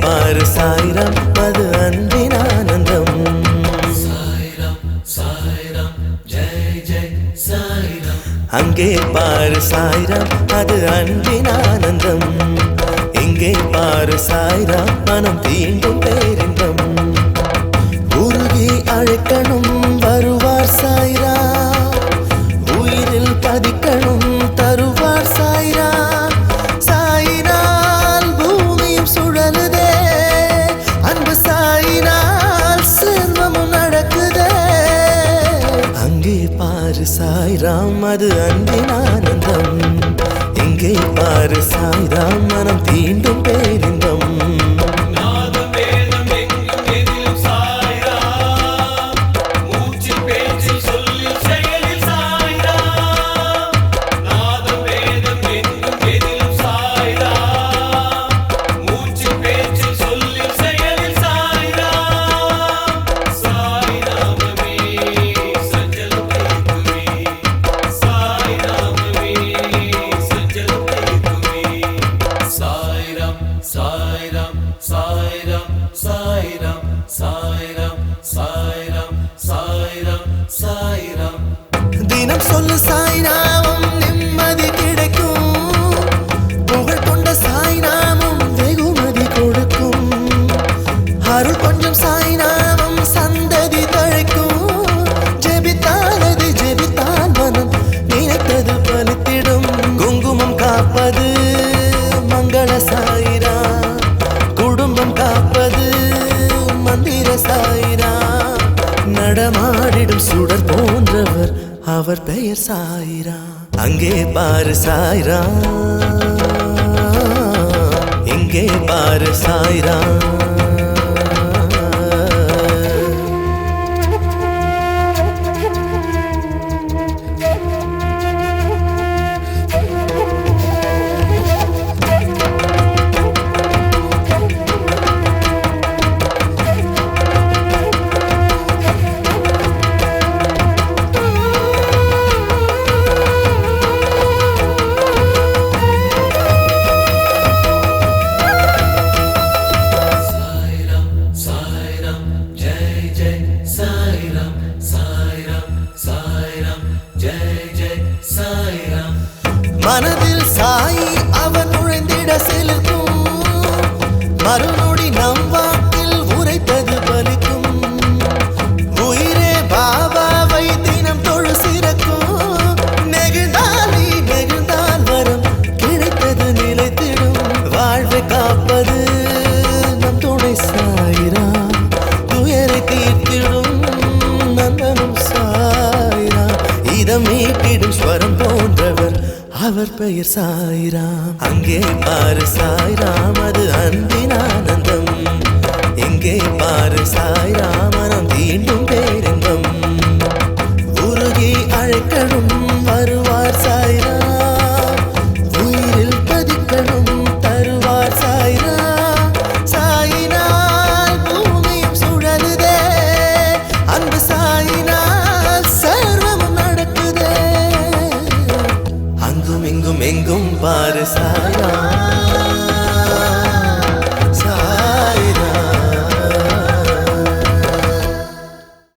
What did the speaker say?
பாரு சாய்ராம் அது அன்பின் ஆனந்தம். அங்கே பாரு சாய்ராம் அது அன்பின் ஆனந்தம். இங்கே பாரு சாய்ராம் மனம் தீண்டும் பேரின்பம். உருகி அழைக்கணும் வருவார் சாய்ராம், உயிரில் பதிக்கணும் தருவார் சாய்ராம். சாயினால் பூமியும் சுழலுதே, அன்பு சாயினால் செல்வமும் நடக்குதே. அங்கே பாரு சாய்ராம் அது அன்பின் ஆனந்தம். இங்கே பாரு சாய்ராம் மனம் தீண்டும் பேரின்பம். தினம் சொல்லு சாய்நாமம் நிம்மதி கிடைக்கும், புகழ் கொண்ட சாய்நாமம் வெகுமதி கொடுக்கும். அருள் கொஞ்சம் சாய்நாமம் சந்ததி தழைக்கும், ஜெபித்தால் அது ஜெபித்தால் மனம் நினைத்தது பலித்திடும். குங்குமம் காப்பது மங்கள சாயிரா, குடும்பம் காப்பது மந்திர சாயிரா. நடமாடிடும் சுடர் போன்றவர் அவர் பெயர் சாய்ரா. அங்கே பாரு சாய்ரா, இங்கே பாரு சாய்ரா. மனதில் சாயி அவன் நுழைந்திட செலுக்கும், மறுநொடி நம் வாக்கில் உரைத்தது பலிக்கும். உயிரே பாபாவை தினம் தொழு சிறக்கும், நெகிழ்ந்தாலி நெகிழ்ந்தால் வரும் கிடைத்தது நிலைத்திடும். வாழ்வை காப்பது நம் துணை சாயிரா, துயரை தீர்த்திடும் நந்தனும் சாயிரா. இதம் மீட்டிடும் ஸ்வரம் போன்றவர் அவர் பெயர் சாய்ராம். அங்கே பாரு சாய்ராம் அது அன்பின் ஆனந்தம். இங்கே பாரு சாய்ராம்